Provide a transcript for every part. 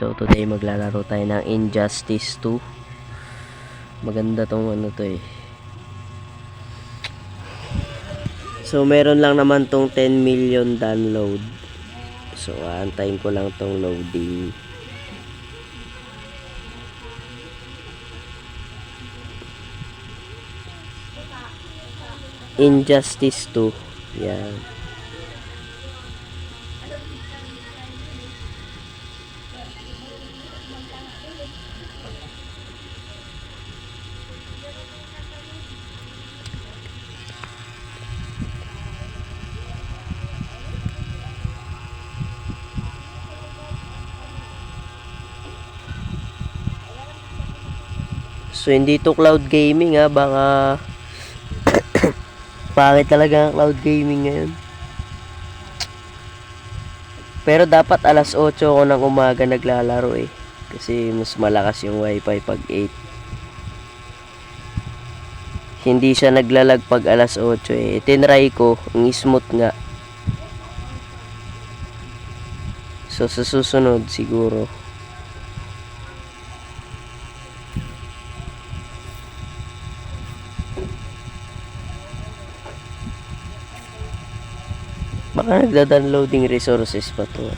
So today maglalaro tayo ng Injustice 2. Maganda tong ano to eh. So meron lang naman tong 10 million download. So aantayin ko lang tong loading. Injustice 2. Yan. So hindi to cloud gaming ha, baka pangit talaga ang cloud gaming ngayon. Pero dapat alas 8 ako ng umaga naglalaro eh. Kasi mas malakas yung wifi pag 8. Hindi siya naglalag pag alas 8 eh. Tinry ko, ang smooth nga. So sa susunod siguro. Baka nagda-downloading resources pa to.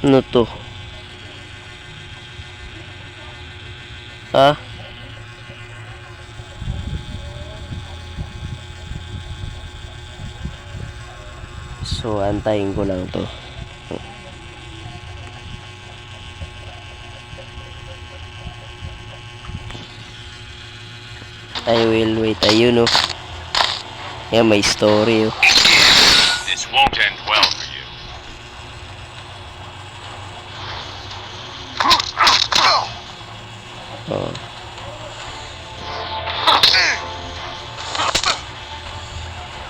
Ano to? Ha? So antayin ko lang to. I will wait. Ayun oh. Yan, may story oh. This won't end well for you. Oh.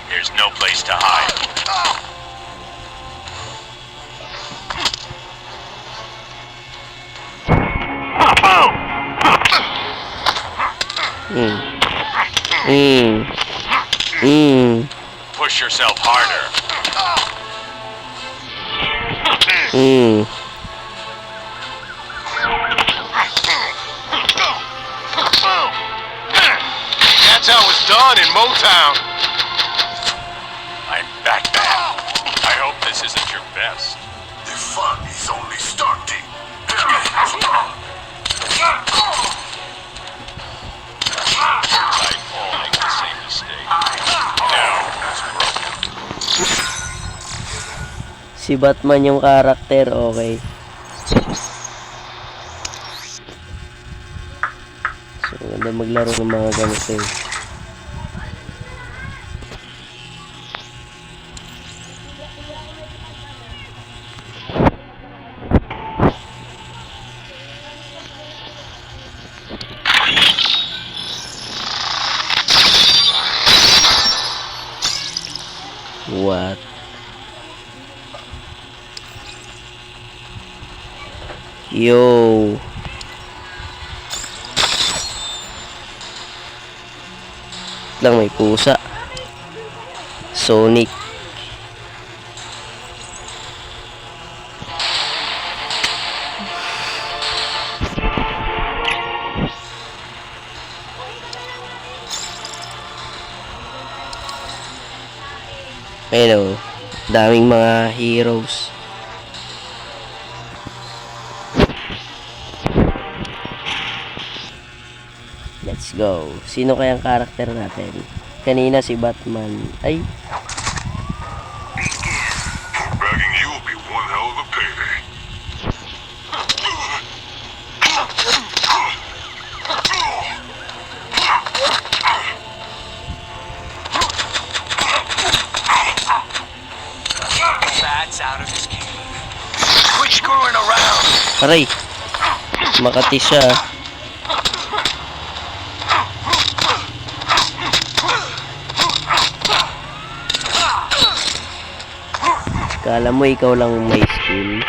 There's no place to hide. Push yourself harder. That's how it's done in Motown. I'm back now. I hope this isn't your best. The fun is only starting. Like all make the same mistake. Now it's broken. Si Batman yung karakter, okay. So, ganda maglaro ng mga ganito eh. What? Yo. Lang may pusa. Sonic. Ayun, daming mga heroes. Let's go. Sino kayang karakter natin? Kanina si Batman. Ay. Bagging you will be one hell of a payday. That's out of his cave. Quit screwing around. Aray. Makati siya. Kala mo ikaw lang may skill.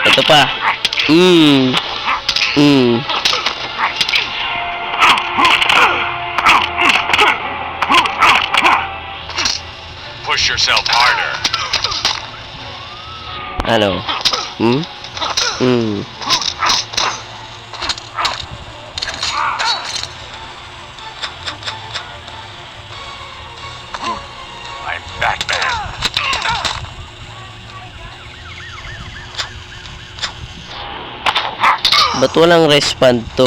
Ito pa. Push yourself harder. Ano? Hmm? Hmm. I'm Batman. Ba't walang respond to?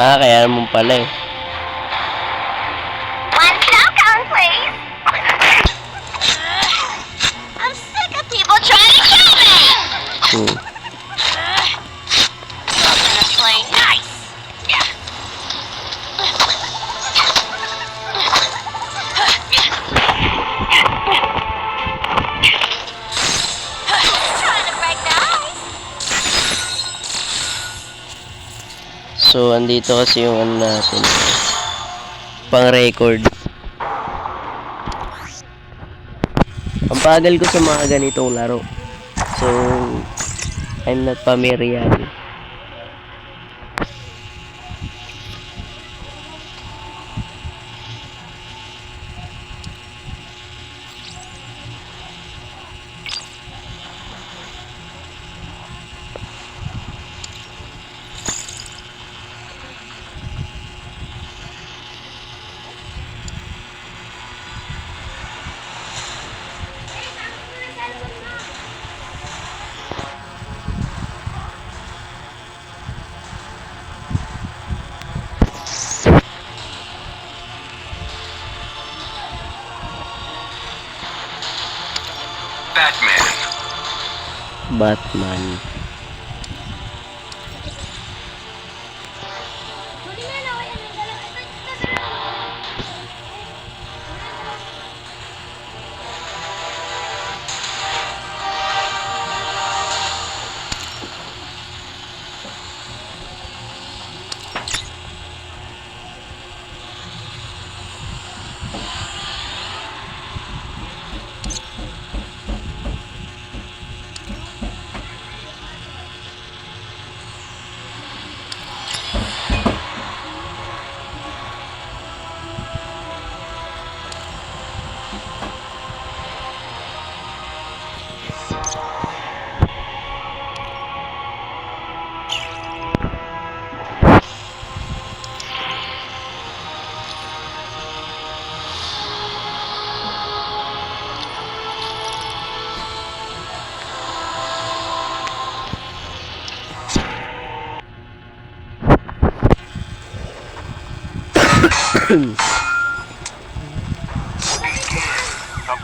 Kaya naman pala eh. One cell phone, please. I'm sick of people trying to kill me. Hmm. I'm gonna play nice. Trying to break the ice. So, andito kasi yung ano natin. Pang-record. Ang bagal ko sa mga ganitong laro. So, I'm not familiar. Batman. Batman. Come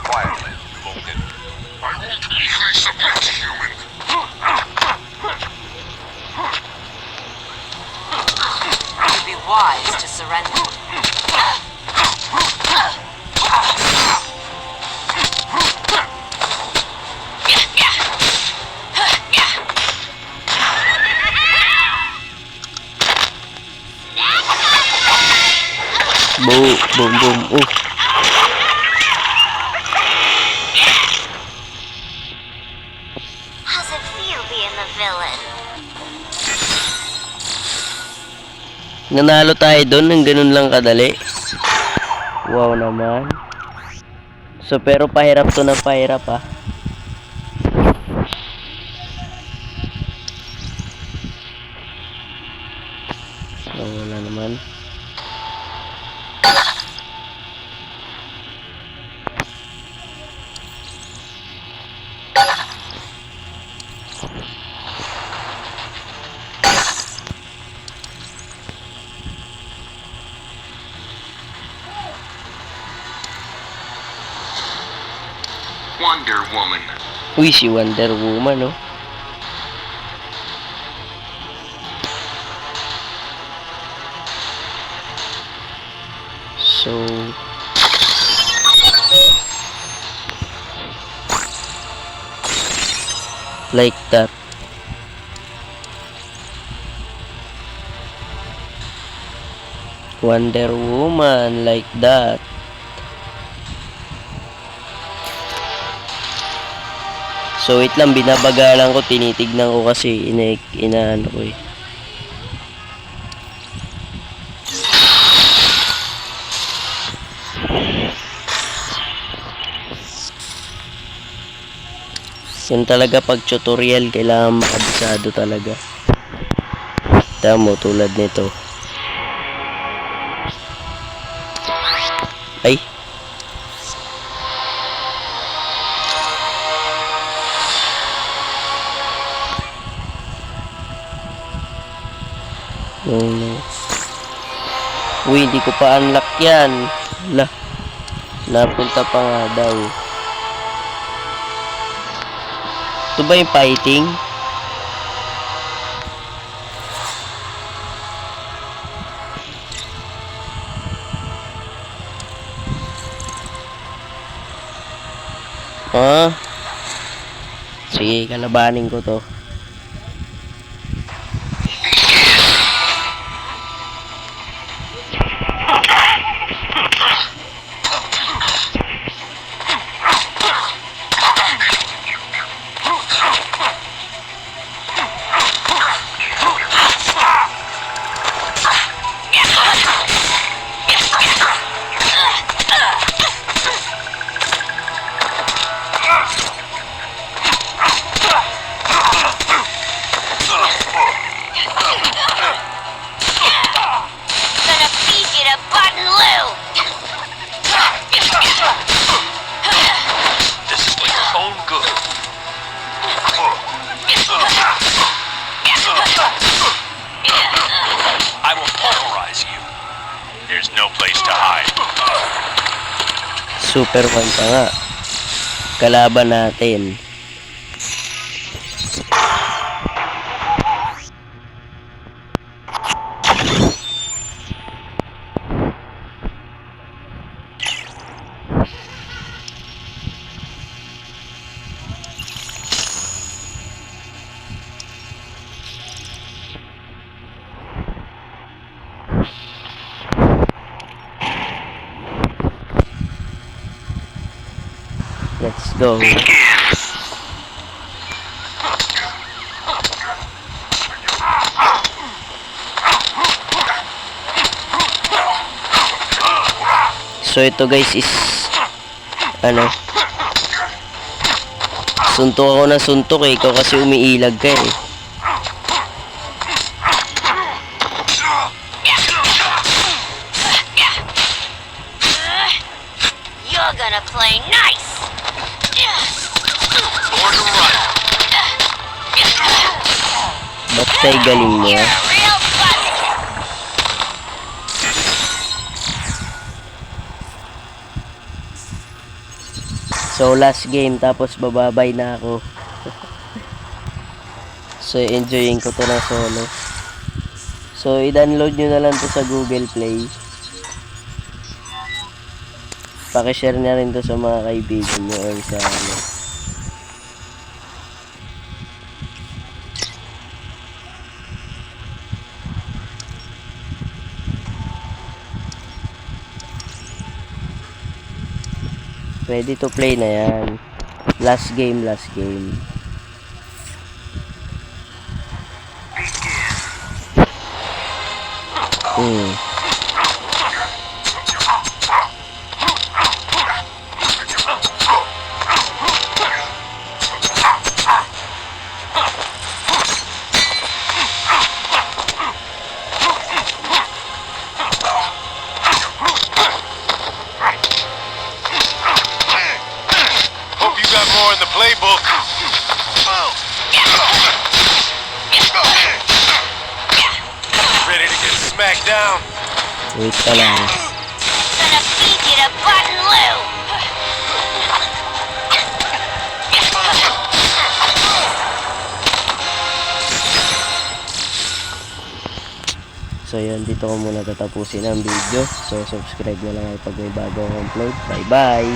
quietly. You won't get. I won't easily submit, human. It would be wise to surrender. Boom, boom, boom. How's it feel being the villain? Nanalo tayo doon ng ganun lang kadali. Wow naman. So, pero pahirap to na pahirap ah. So, wala naman. Wonder Woman. Uy, si Wonder Woman, oh. So, like that. Wonder Woman, like that. So, wait lang, binabagalan ko, tinitignan ko kasi inaano ko eh. Yun talaga pag tutorial, kailangan makabisado talaga. Tamo, tulad nito. Ay! Uy, hindi ko pa unlock yan. Lah, napunta pa nga daw. Ito ba yung fighting? Ah? Sige, kalabanin ko to. Gonna feed you to Button Lou. This is for your own good. I will pulverize you. There's no place to hide. Super 1 pa nga. Kalaban natin. Let's go. So ito guys is suntok ako na suntok eh. Ikaw kasi umiilag ka eh. You're gonna play nice. Born to run. Ba't tayo galing mo? You're a real buzz. So last game, tapos bababay na ako. So enjoying ko to na solo. So i-download nyo na lang to sa Google Play. Pakishare na rin to sa mga kaibigan nyo or sa ready to play na yan. Last game. Hope you got more in the playbook. Ready to get smacked down? Wait pa lang. Gonna feed you to Button Lou. So yun, dito ko muna tatapusin ang video. So subscribe na lang ay pag may bagong upload. Bye bye!